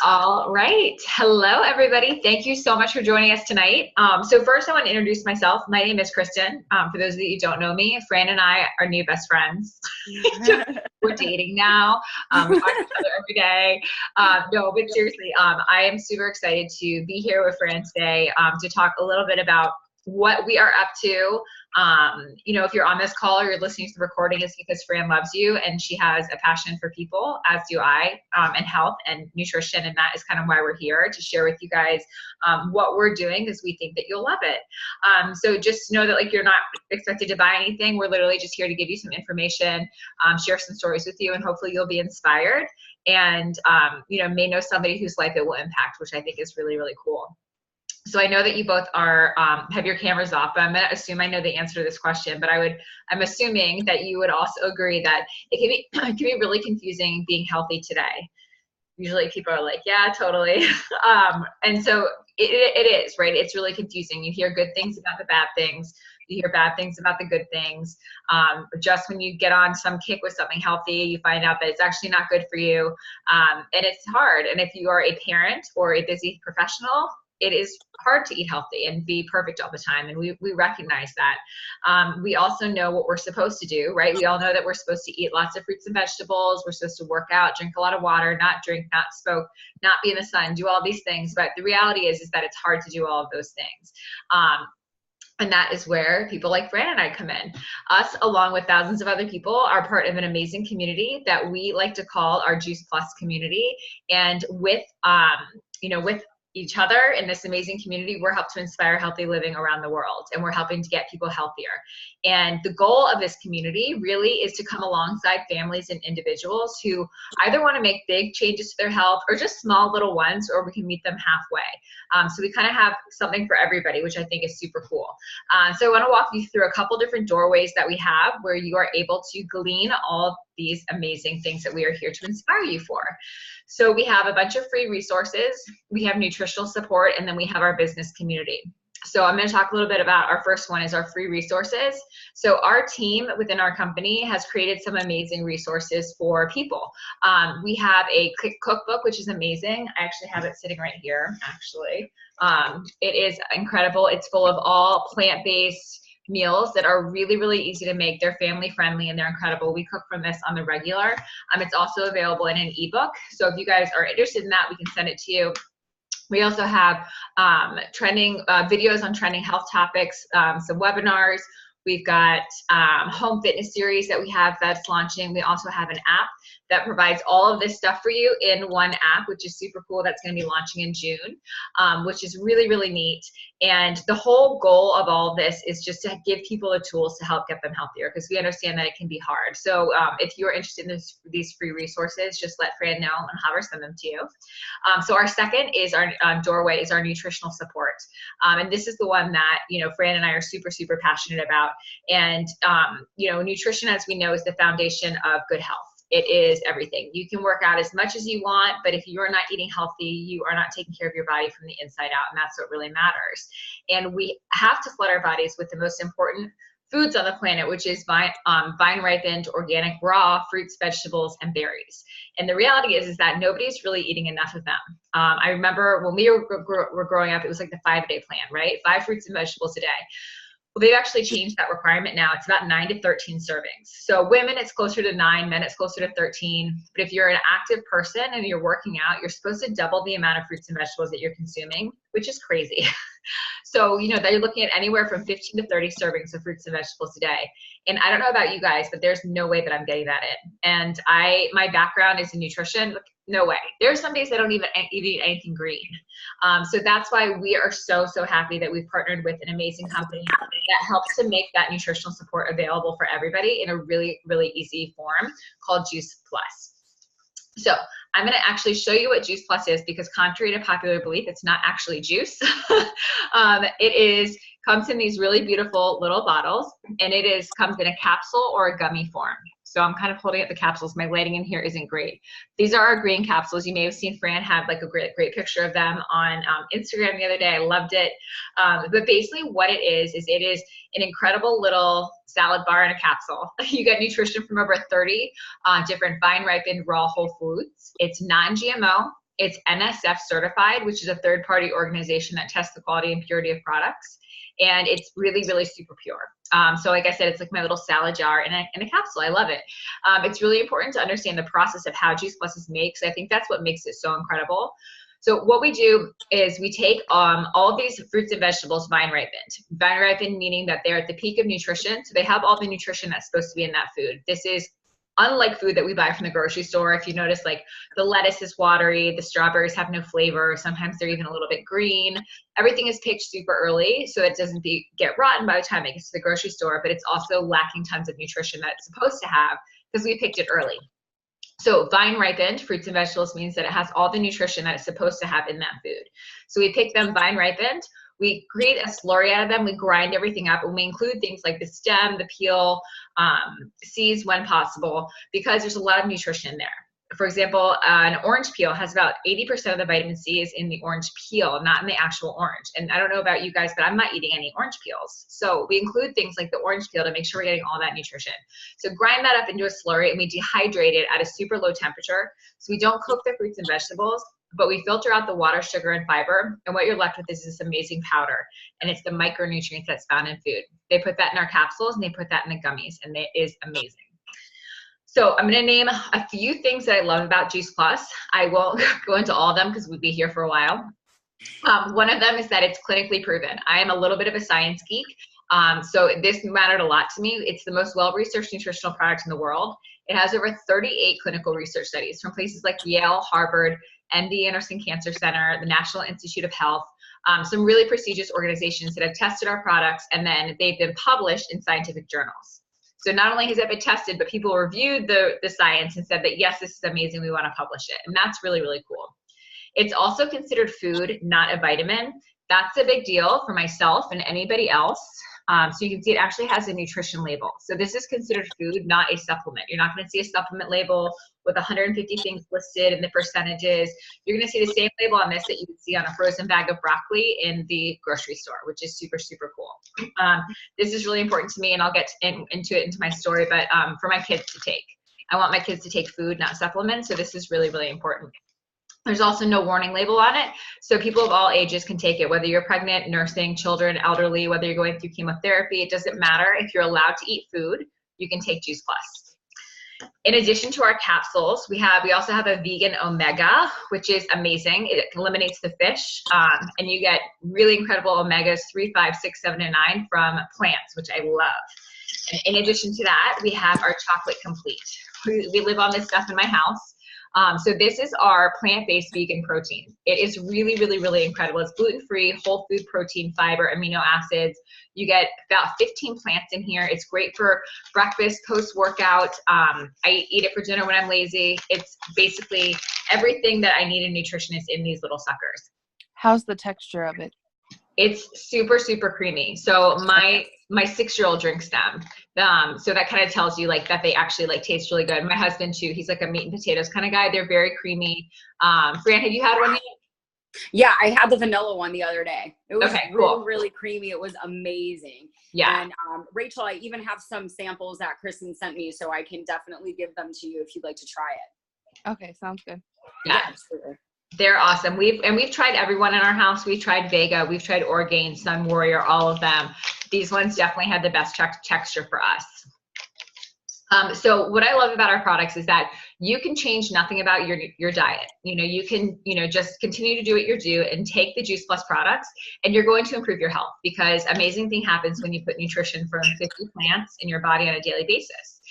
All right. Hello, everybody. Thank you so much for joining us tonight. So first, I want to introduce myself. My name is Kristen. For those of you who don't know me, Fran and I are new best friends. We're dating now. We talk to each other every day. No, but seriously, I am super excited to be here with Fran today to talk a little bit about what we are up to. If you're on this call or you're listening to the recording, it's because Fran loves you and she has a passion for people, as do I, and health and nutrition. And that is kind of why we're here, to share with you guys what we're doing, because we think that you'll love it. So just know that, like, you're not expected to buy anything. We're literally just here to give you some information, share some stories with you, and hopefully you'll be inspired and may know somebody whose life it will impact, which I think is really, really cool. So I know that you both are have your cameras off, but I'm going to assume I know the answer to this question. But I'm assuming that you would also agree that it can be really confusing being healthy today. Usually people are like, yeah, totally. And so it is, right? It's really confusing. You hear good things about the bad things. You hear bad things about the good things. Just when you get on some kick with something healthy, you find out that it's actually not good for you. And it's hard. And if you are a parent or a busy professional, it is hard to eat healthy and be perfect all the time. And we recognize that. We also know what we're supposed to do, right? We all know that we're supposed to eat lots of fruits and vegetables. We're supposed to work out, drink a lot of water, not drink, not smoke, not be in the sun, do all these things. But the reality is that it's hard to do all of those things. And that is where people like Fran and I come in. Us, along with thousands of other people, are part of an amazing community that we like to call our Juice Plus community. And with each other in this amazing community, we're helping to inspire healthy living around the world, and we're helping to get people healthier. And the goal of this community really is to come alongside families and individuals who either want to make big changes to their health or just small little ones, or we can meet them halfway. So we kind of have something for everybody, which I think is super cool. So I want to walk you through a couple different doorways that we have where you are able to glean all these amazing things that we are here to inspire you for. So we have a bunch of free resources, we have nutritional support, and then we have our business community. So I'm going to talk a little bit about our first one is our free resources. So our team within our company has created some amazing resources for people. We have a cookbook, which is amazing. I actually have it sitting right here, actually. It is incredible. It's full of all plant-based meals that are really, really easy to make. They're family friendly and they're incredible. We cook from this on the regular. It's also available in an ebook. So if you guys are interested in that, we can send it to you. We also have trending videos on trending health topics, some webinars. We've got home fitness series that we have that's launching. We also have an app that provides all of this stuff for you in one app, which is super cool. That's going to be launching in June, which is really, really neat. And the whole goal of all of this is just to give people the tools to help get them healthier, because we understand that it can be hard. So if you're interested in these free resources, just let Fran know and have her send them to you. So our second is our doorway is our nutritional support. And this is the one that, Fran and I are super, super passionate about. And, nutrition, as we know, is the foundation of good health. It is everything. You can work out as much as you want, but if you're not eating healthy, you are not taking care of your body from the inside out, and that's what really matters. And we have to flood our bodies with the most important foods on the planet, which is vine-ripened, organic, raw fruits, vegetables, and berries. And the reality is that nobody's really eating enough of them. I remember when we were growing up, it was like the 5-day plan, right? 5 fruits and vegetables a day. Well, they've actually changed that requirement now. It's about 9 to 13 servings. So women, it's closer to 9, men, it's closer to 13. But if you're an active person and you're working out, you're supposed to double the amount of fruits and vegetables that you're consuming, which is crazy. So, that you're looking at anywhere from 15 to 30 servings of fruits and vegetables a day. And I don't know about you guys, but there's no way that I'm getting that in. And my background is in nutrition. No way. There's some days I don't even eat anything green. So that's why we are so, so happy that we've partnered with an amazing company that helps to make that nutritional support available for everybody in a really, really easy form called Juice Plus. So I'm going to actually show you what Juice Plus is, because contrary to popular belief, it's not actually juice. It comes in these really beautiful little bottles, and comes in a capsule or a gummy form. So I'm kind of holding up the capsules. My lighting in here isn't great. These are our green capsules. You may have seen Fran had like a great picture of them on Instagram the other day. I loved it. But basically what it is it is an incredible little salad bar in a capsule. You get nutrition from over 30 different vine-ripened raw whole foods. It's non-GMO. It's NSF certified, which is a third-party organization that tests the quality and purity of products. And it's really, really super pure. So like I said, it's like my little salad jar in a capsule. I love it. It's really important to understand the process of how Juice Plus is made, because I think that's what makes it so incredible. So what we do is we take all of these fruits and vegetables vine ripened. Vine ripened meaning that they're at the peak of nutrition. So they have all the nutrition that's supposed to be in that food. This is unlike food that we buy from the grocery store. If you notice, like the lettuce is watery, the strawberries have no flavor, sometimes they're even a little bit green. Everything is picked super early so it doesn't get rotten by the time it gets to the grocery store, but it's also lacking tons of nutrition that it's supposed to have because we picked it early. So vine ripened fruits and vegetables means that it has all the nutrition that it's supposed to have in that food. So we pick them vine ripened. We create a slurry out of them. We grind everything up, and we include things like the stem, the peel, seeds when possible, because there's a lot of nutrition there. For example, an orange peel has about 80% of the vitamin C is in the orange peel, not in the actual orange. And I don't know about you guys, but I'm not eating any orange peels. So we include things like the orange peel to make sure we're getting all that nutrition. So grind that up into a slurry, and we dehydrate it at a super low temperature. So we don't cook the fruits and vegetables, but we filter out the water, sugar, and fiber. And what you're left with is this amazing powder. And it's the micronutrients that's found in food. They put that in our capsules, and they put that in the gummies, and it is amazing. So I'm gonna name a few things that I love about Juice Plus. I won't go into all of them because we'd be here for a while. One of them is that it's clinically proven. I am a little bit of a science geek. So this mattered a lot to me. It's the most well-researched nutritional product in the world. It has over 38 clinical research studies from places like Yale, Harvard, MD Anderson Cancer Center, the National Institute of Health, some really prestigious organizations that have tested our products, and then they've been published in scientific journals. So not only has it been tested, but people reviewed the science and said that, yes, this is amazing, we want to publish it. And that's really, really cool. It's also considered food, not a vitamin. That's a big deal for myself and anybody else. So you can see it actually has a nutrition label. So this is considered food, not a supplement. You're not going to see a supplement label with 150 things listed and the percentages. You're going to see the same label on this that you would see on a frozen bag of broccoli in the grocery store, which is super, super cool. This is really important to me, and I'll get into my story, but for my kids to take. I want my kids to take food, not supplements, so this is really, really important. There's also no warning label on it, so people of all ages can take it, whether you're pregnant, nursing, children, elderly, whether you're going through chemotherapy. It doesn't matter. If you're allowed to eat food, you can take Juice Plus. In addition to our capsules, we also have a vegan omega, which is amazing. It eliminates the fish, and you get really incredible omegas 3, 5, 6, 7, and 9 from plants, which I love. And in addition to that, we have our chocolate complete. We live on this stuff in my house. So this is our plant-based vegan protein. It is really, really, really incredible. It's gluten-free, whole food protein, fiber, amino acids. You get about 15 plants in here. It's great for breakfast, post-workout. I eat it for dinner when I'm lazy. It's basically everything that I need in nutrition is in these little suckers. How's the texture of it? It's super, super creamy. So my 6-year-old drinks them. So that kind of tells you like that they actually like taste really good. My husband too, he's like a meat and potatoes kind of guy. They're very creamy. Fran, have you had one yet? Yeah, I had the vanilla one the other day. It was okay, really, cool. really creamy. It was amazing. Yeah. And Rachel, I even have some samples that Kristen sent me, so I can definitely give them to you if you'd like to try it. Okay, sounds good. Yeah, absolutely. They're awesome. We've tried everyone in our house. We've tried Vega, we've tried Orgain, Sun Warrior, all of them. These ones definitely had the best texture for us. So what I love about our products is that you can change nothing about your diet. You can, just continue to do what you do and take the Juice Plus products, and you're going to improve your health, because amazing thing happens when you put nutrition from 50 plants in your body on a daily basis.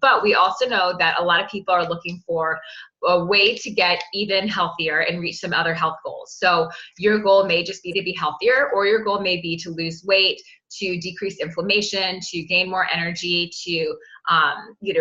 But we also know that a lot of people are looking for a way to get even healthier and reach some other health goals. So your goal may just be to be healthier, or your goal may be to lose weight, to decrease inflammation, to gain more energy, to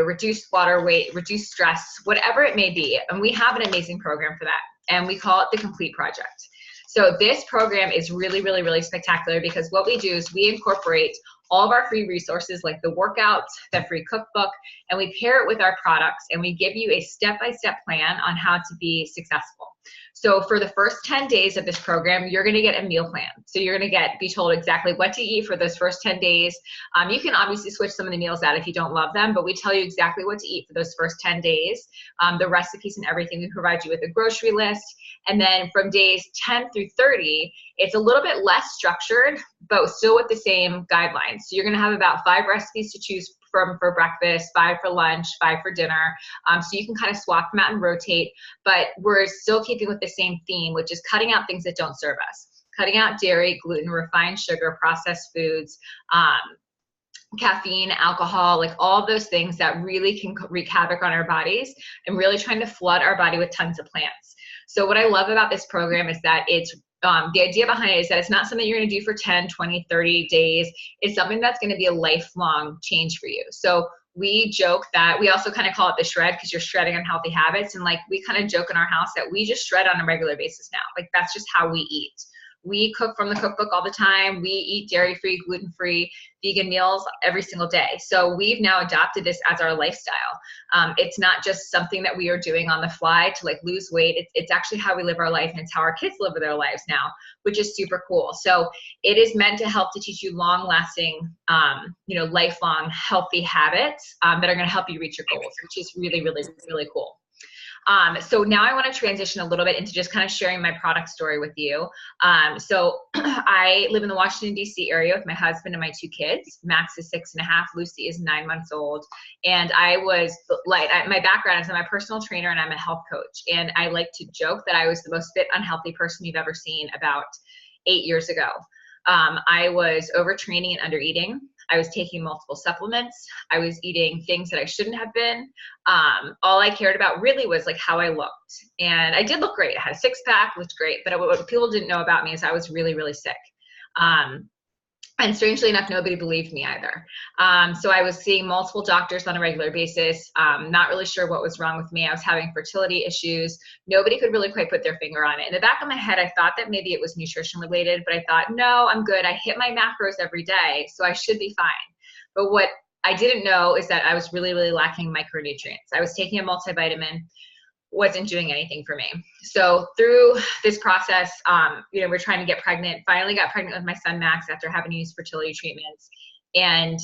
reduce water weight, reduce stress, whatever it may be. And we have an amazing program for that, and we call it the Complete Project. So this program is really, really, really spectacular, because what we do is we incorporate all of our free resources like the workouts, the free cookbook, and we pair it with our products and we give you a step-by-step plan on how to be successful. So for the first 10 days of this program, you're going to get a meal plan. So you're going to be told exactly what to eat for those first 10 days. You can obviously switch some of the meals out if you don't love them, but we tell you exactly what to eat for those first 10 days. The recipes and everything, we provide you with a grocery list. And then from days 10 through 30, it's a little bit less structured, but still with the same guidelines. So you're going to have about 5 recipes to choose from for breakfast, 5 for lunch, 5 for dinner. So you can kind of swap them out and rotate, but we're still keeping with the same theme, which is cutting out things that don't serve us. Cutting out dairy, gluten, refined sugar, processed foods, caffeine, alcohol, like all of those things that really can wreak havoc on our bodies, and really trying to flood our body with tons of plants. So what I love about this program is that it's the idea behind it is that it's not something you're going to do for 10, 20, 30 days. It's something that's going to be a lifelong change for you. So we joke that we also kind of call it the shred because you're shredding unhealthy habits. And like we kind of joke in our house that we just shred on a regular basis now. Like that's just how we eat. We cook from the cookbook all the time. We eat dairy-free, gluten-free, vegan meals every single day. So we've now adopted this as our lifestyle. It's not just something that we are doing on the fly to like lose weight. It's actually how we live our life, and it's how our kids live their lives now, which is super cool. So it is meant to help to teach you long-lasting, lifelong healthy habits that are going to help you reach your goals, which is really, really, really cool. So now I want to transition a little bit into just kind of sharing my product story with you. So I live in the Washington, D.C. area with my husband and my 2 kids. Max is 6.5. Lucy is 9 months old. And I was like, my background is I'm a personal trainer and I'm a health coach. And I like to joke that I was the most fit, unhealthy person you've ever seen about 8 years ago. I was overtraining and undereating. I was taking multiple supplements. I was eating things that I shouldn't have been. All I cared about really was like how I looked. And I did look great. I had a 6-pack, looked great. But what people didn't know about me is I was really, really sick. And strangely enough, nobody believed me either. So I was seeing multiple doctors on a regular basis, not really sure what was wrong with me. I was having fertility issues. Nobody could really quite put their finger on it. In the back of my head, I thought that maybe it was nutrition related, but I thought, no, I'm good. I hit my macros every day, so I should be fine. But what I didn't know is that I was really, really lacking micronutrients. I was taking a multivitamin, wasn't doing anything for me. So through this process, we're trying to get pregnant, finally got pregnant with my son, Max, after having to use fertility treatments. And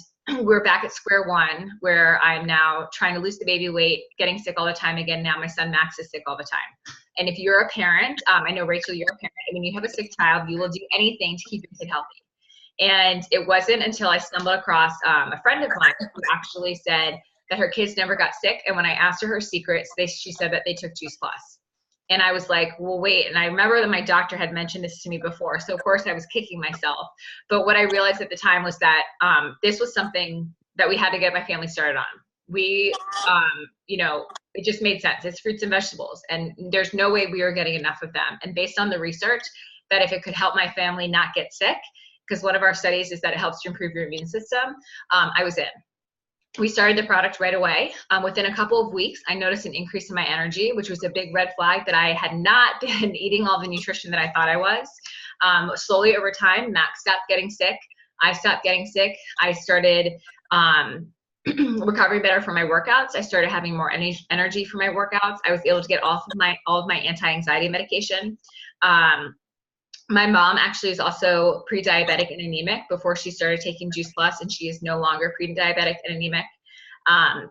we're back at square one where I'm now trying to lose the baby weight, getting sick all the time again. Now my son, Max, is sick all the time. And if you're a parent, I know, Rachel, you're a parent. And when you have a sick child, you will do anything to keep your kid healthy. And it wasn't until I stumbled across a friend of mine who actually said that her kids never got sick. And when I asked her secrets, she said that they took Juice Plus. And I was like, well, wait. And I remember that my doctor had mentioned this to me before. So of course I was kicking myself. But what I realized at the time was that this was something that we had to get my family started on. We, it just made sense. It's fruits and vegetables. And there's no way we were getting enough of them. And based on the research, that if it could help my family not get sick, because one of our studies is that it helps to improve your immune system, I was in. We started the product right away. Within a couple of weeks, I noticed an increase in my energy, which was a big red flag that I had not been eating all the nutrition that I thought I was. Slowly over time, Max stopped getting sick. I stopped getting sick. I started recovering better from my workouts. I started having more energy for my workouts. I was able to get all of my anti-anxiety medication. My mom actually is also pre-diabetic and anemic before she started taking Juice Plus, and she is no longer pre-diabetic and anemic.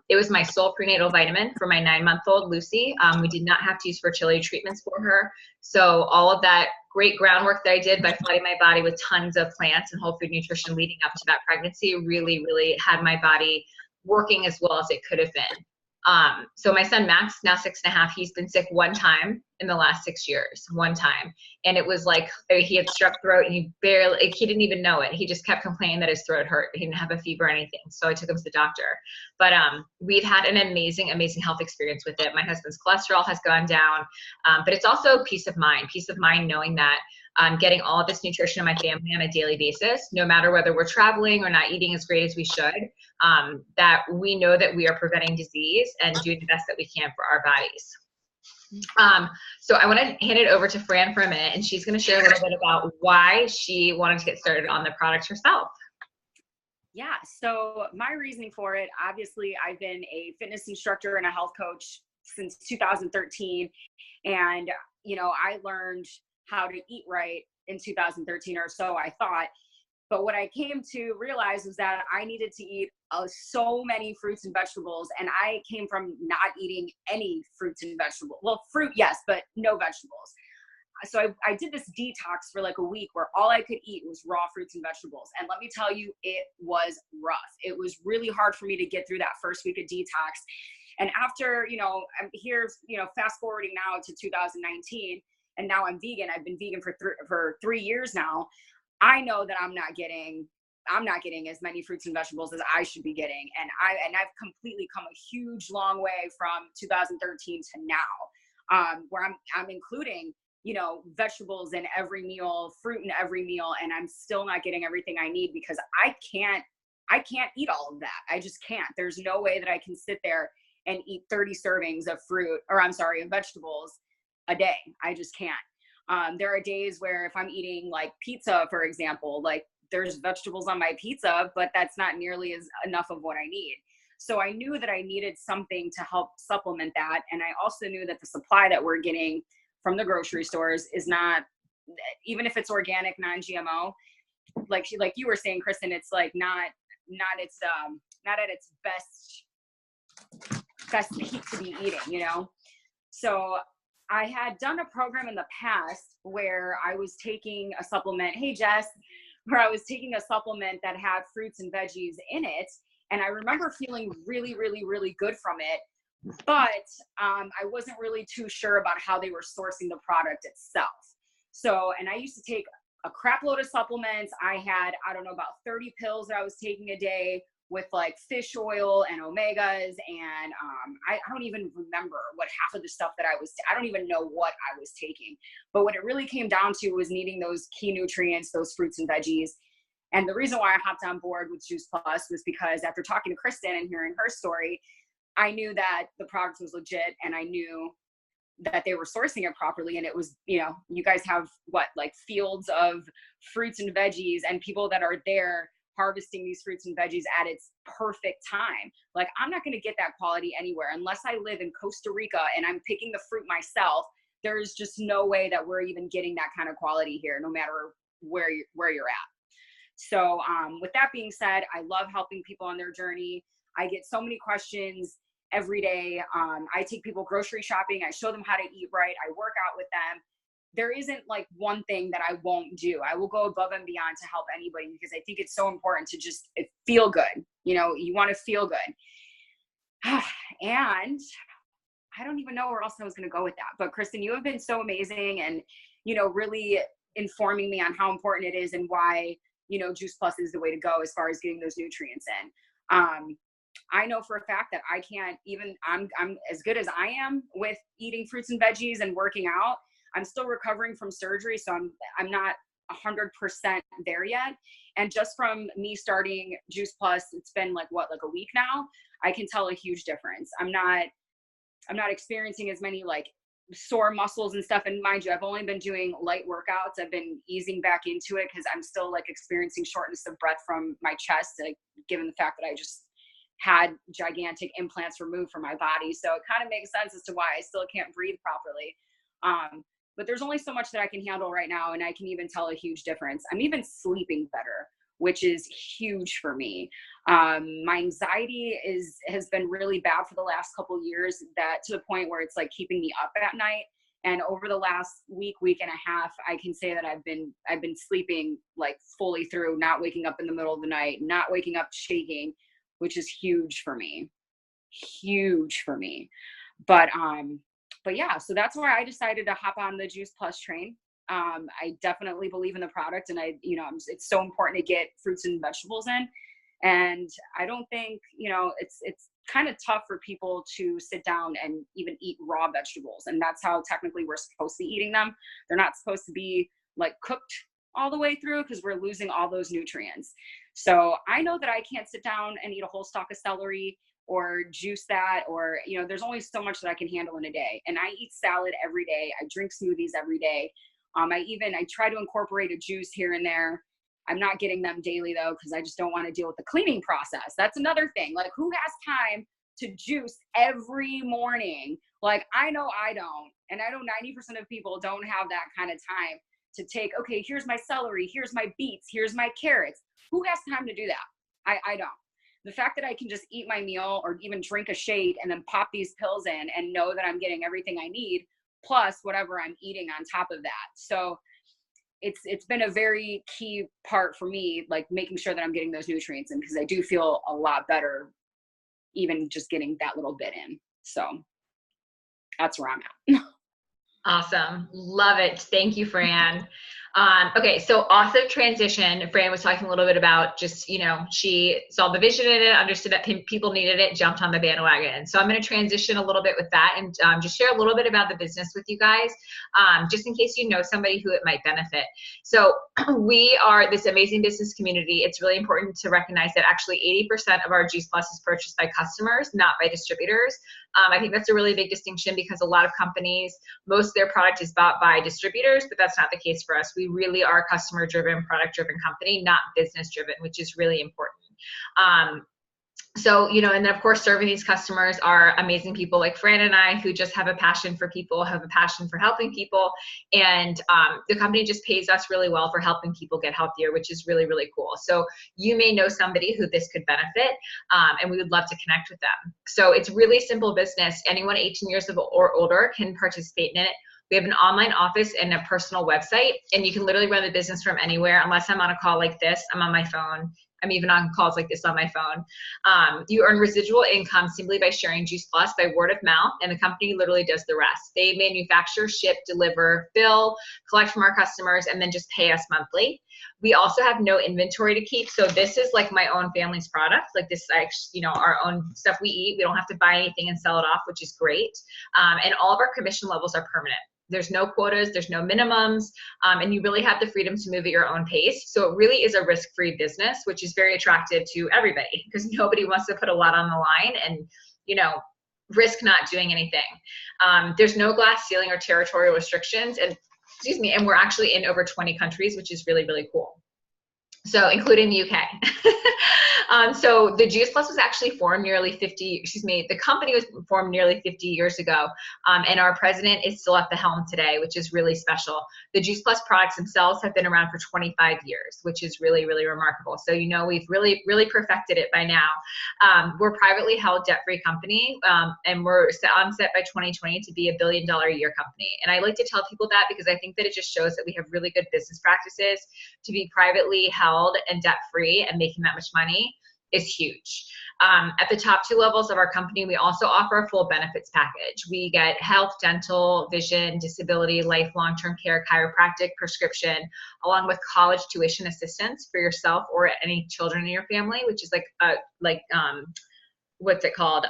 It was my sole prenatal vitamin for my 9-month-old Lucy. We did not have to use fertility treatments for her. So all of that great groundwork that I did by flooding my body with tons of plants and whole food nutrition leading up to that pregnancy really, really had my body working as well as it could have been. So my son Max, now 6.5, he's been sick one time in the last 6 years, one time. And it was like he had strep throat and he didn't even know it. He just kept complaining that his throat hurt. He didn't have a fever or anything. So I took him to the doctor. But we've had an amazing, amazing health experience with it. My husband's cholesterol has gone down. But it's also peace of mind knowing that I'm getting all of this nutrition in my family on a daily basis, no matter whether we're traveling or not eating as great as we should, that we know that we are preventing disease and doing the best that we can for our bodies. So I want to hand it over to Fran for a minute, and she's going to share a little bit about why she wanted to get started on the product herself. Yeah. So my reasoning for it, obviously, I've been a fitness instructor and a health coach since 2013. And, I learned how to eat right in 2013, or so I thought. But what I came to realize was that I needed to eat so many fruits and vegetables. And I came from not eating any fruits and vegetables. Well, fruit, yes, but no vegetables. So I did this detox for like a week where all I could eat was raw fruits and vegetables. And let me tell you, it was rough. It was really hard for me to get through that first week of detox. And after, I'm here, fast forwarding now to 2019, and now I'm vegan. I've been vegan for 3 years now. I know that I'm not getting as many fruits and vegetables as I should be getting. And I've completely come a huge long way from 2013 to now, where I'm including, vegetables in every meal, fruit in every meal. And I'm still not getting everything I need because I can't eat all of that. I just can't. There's no way that I can sit there and eat 30 servings of of vegetables a day. I just can't. There are days where if I'm eating like pizza, for example, like there's vegetables on my pizza, but that's not nearly enough of what I need. So I knew that I needed something to help supplement that. And I also knew that the supply that we're getting from the grocery stores is not, even if it's organic, non-GMO, like you were saying, Kristen, it's like not at its best peak to be eating, So I had done a program in the past where I was taking a supplement. Hey, Jess, where I was taking a supplement that had fruits and veggies in it. And I remember feeling really, really, really good from it. But I wasn't really too sure about how they were sourcing the product itself. So, and I used to take a crap load of supplements. I had, I don't know, about 30 pills that I was taking a day with like fish oil and omegas. And I don't even remember what half of the stuff that I don't even know what I was taking. But what it really came down to was needing those key nutrients, those fruits and veggies. And the reason why I hopped on board with Juice Plus was because after talking to Kristen and hearing her story, I knew that the product was legit, and I knew that they were sourcing it properly. And it was, you guys have like fields of fruits and veggies and people that are there harvesting these fruits and veggies at its perfect time. Like, I'm not going to get that quality anywhere unless I live in Costa Rica and I'm picking the fruit myself. There's just no way that we're even getting that kind of quality here, no matter where you're at. So with that being said, I love helping people on their journey. I get so many questions every day. I take people grocery shopping. I show them how to eat right. I work out with them. There isn't like one thing that I won't do. I will go above and beyond to help anybody because I think it's so important to just feel good. You want to feel good. And I don't even know where else I was going to go with that. But Kristen, you have been so amazing and, really informing me on how important it is and why, Juice Plus is the way to go as far as getting those nutrients in. I know for a fact that I can't even, I'm as good as I am with eating fruits and veggies and working out. I'm still recovering from surgery. So I'm not 100% there yet. And just from me starting Juice Plus, it's been like a week now, I can tell a huge difference. I'm not experiencing as many like sore muscles and stuff. And mind you, I've only been doing light workouts. I've been easing back into it because I'm still like experiencing shortness of breath from my chest, like, given the fact that I just had gigantic implants removed from my body. So it kind of makes sense as to why I still can't breathe properly. But there's only so much that I can handle right now. And I can even tell a huge difference. I'm even sleeping better, which is huge for me. My anxiety has been really bad for the last couple of years, that to the point where it's like keeping me up at night. And over the last week and a half, I can say that I've been sleeping like fully through, not waking up in the middle of the night, not waking up shaking, which is huge for me. But yeah, so that's why I decided to hop on the Juice Plus train. I definitely believe in the product, and it's so important to get fruits and vegetables in. And I don't think, it's kind of tough for people to sit down and even eat raw vegetables. And that's how technically we're supposed to be eating them. They're not supposed to be like cooked all the way through because we're losing all those nutrients. So I know that I can't sit down and eat a whole stalk of celery or juice that, or, there's only so much that I can handle in a day. And I eat salad every day. I drink smoothies every day. I try to incorporate a juice here and there. I'm not getting them daily though, because I just don't want to deal with the cleaning process. That's another thing. Like, who has time to juice every morning? Like, I know I don't. And I know 90% of people don't have that kind of time to take, okay, here's my celery, here's my beets, here's my carrots. Who has time to do that? I don't. The fact that I can just eat my meal or even drink a shake and then pop these pills in and know that I'm getting everything I need, plus whatever I'm eating on top of that. So it's been a very key part for me, like making sure that I'm getting those nutrients in, because I do feel a lot better even just getting that little bit in. So that's where I'm at. Awesome. Love it. Thank you, Fran. Okay, so awesome transition. Fran was talking a little bit about just, she saw the vision in it, understood that people needed it, jumped on the bandwagon. So I'm going to transition a little bit with that and just share a little bit about the business with you guys, just in case you know somebody who it might benefit. So we are this amazing business community. It's really important to recognize that actually 80% of our Juice Plus is purchased by customers, not by distributors. I think that's a really big distinction, because a lot of companies, most of their product is bought by distributors, but that's not the case for us. We really are a customer-driven, product-driven company, not business-driven, which is really important. So, and then of course, serving these customers are amazing people like Fran and I, who just have a passion for people, have a passion for helping people. And the company just pays us really well for helping people get healthier, which is really, really cool. So you may know somebody who this could benefit, and we would love to connect with them. So it's really simple business. Anyone 18 years of or older can participate in it. We have an online office and a personal website, and you can literally run the business from anywhere. Unless I'm on a call like this, I'm on my phone. I'm even on calls like this on my phone. You earn residual income simply by sharing Juice Plus by word of mouth, and the company literally does the rest. They manufacture, ship, deliver, fill, collect from our customers, and then just pay us monthly. We also have no inventory to keep. So this is like my own family's product. Like this is, our own stuff we eat. We don't have to buy anything and sell it off, which is great. And all of our commission levels are permanent. There's no quotas, there's no minimums, and you really have the freedom to move at your own pace. So it really is a risk-free business, which is very attractive to everybody, because nobody wants to put a lot on the line and, risk not doing anything. There's no glass ceiling or territorial restrictions, and we're actually in over 20 countries, which is really, really cool. So including the UK. So the Juice Plus was actually formed the company was formed nearly 50 years ago. And our president is still at the helm today, which is really special. The Juice Plus products themselves have been around for 25 years, which is really, really remarkable. So, we've really, really perfected it by now. We're a privately held debt-free company, and we're on set by 2020 to be $1 billion a year company. And I like to tell people that because I think that it just shows that we have really good business practices. To be privately held and debt-free and making that much money is huge. At the top 2 levels of our company, we also offer a full benefits package. We get health, dental, vision, disability, life, long-term care, chiropractic, prescription, along with college tuition assistance for yourself or any children in your family, which is what's it called?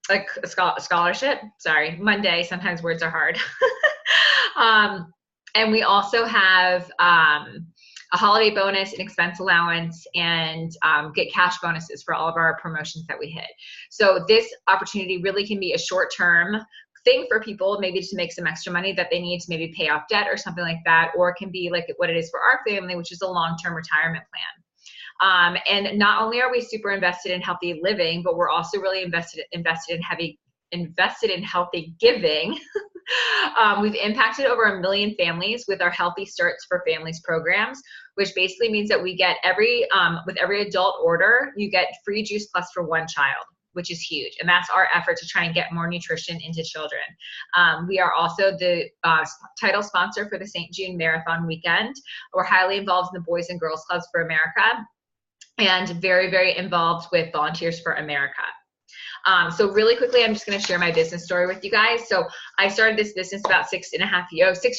Like a scholarship. Sorry, Monday, sometimes words are hard. And we also have a holiday bonus, an expense allowance, and get cash bonuses for all of our promotions that we hit. So this opportunity really can be a short-term thing for people, maybe to make some extra money that they need to maybe pay off debt or something like that, or it can be like what it is for our family, which is a long-term retirement plan. And not only are we super invested in healthy living, but we're also really invested in healthy giving. We've impacted over 1 million families with our Healthy Starts for Families programs, which basically means that we get with every adult order, you get free Juice Plus for 1 child, which is huge. And that's our effort to try and get more nutrition into children. We are also the title sponsor for the St. June Marathon weekend. We're highly involved in the Boys and Girls Clubs for America, and very, very involved with Volunteers for America. So really quickly, I'm just going to share my business story with you guys. So I started this business about 6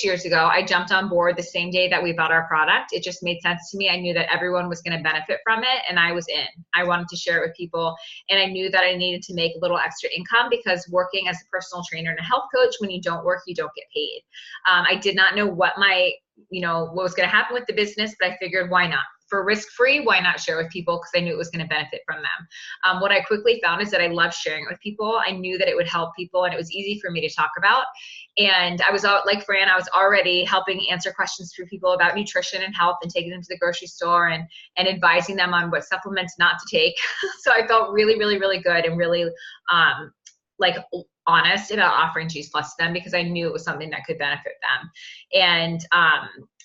years ago. I jumped on board the same day that we bought our product. It just made sense to me. I knew that everyone was going to benefit from it, and I was in. I wanted to share it with people, and I knew that I needed to make a little extra income, because working as a personal trainer and a health coach, when you don't work, you don't get paid. I did not know what was going to happen with the business, but I figured, why not? for risk-free, why not share with people? Because I knew it was going to benefit from them. What I quickly found is that I love sharing it with people. I knew that it would help people, and it was easy for me to talk about. And I was like Fran, I was already helping answer questions for people about nutrition and health, and taking them to the grocery store and advising them on what supplements not to take. So I felt really, really, really good, and really like honest about offering Juice Plus to them, because I knew it was something that could benefit them. And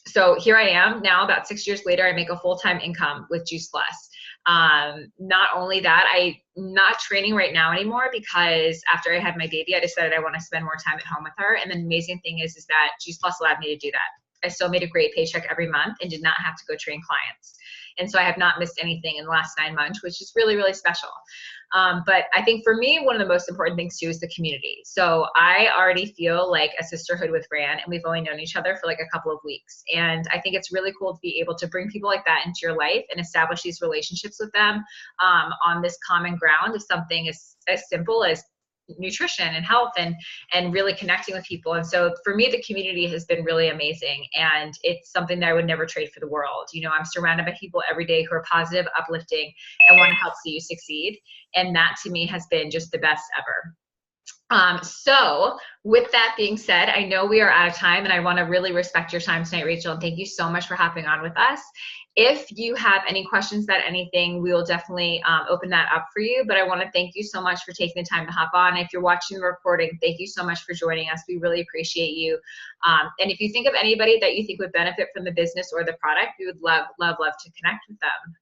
so here I am now, about 6 years later. I make a full-time income with Juice Plus. Not only that, I'm not training right now anymore, because after I had my baby, I decided I want to spend more time at home with her. And the amazing thing is that Juice Plus allowed me to do that. I still made a great paycheck every month and did not have to go train clients. And so I have not missed anything in the last 9 months, which is really, really special. But I think for me, one of the most important things too is the community. So I already feel like a sisterhood with Fran, and we've only known each other for like a couple of weeks. And I think it's really cool to be able to bring people like that into your life and establish these relationships with them on this common ground of something as simple as nutrition and health, and really connecting with people. And so for me, the community has been really amazing, and it's something that I would never trade for the world. You know, I'm surrounded by people every day who are positive, uplifting, and want to help see you succeed. And that to me has been just the best ever. So with that being said, I know we are out of time, and I want to really respect your time tonight, Rachel, and thank you so much for hopping on with us. If you have any questions about anything, we will definitely open that up for you. But I want to thank you so much for taking the time to hop on. If you're watching the recording, thank you so much for joining us. We really appreciate you. And if you think of anybody that you think would benefit from the business or the product, we would love, love, love to connect with them.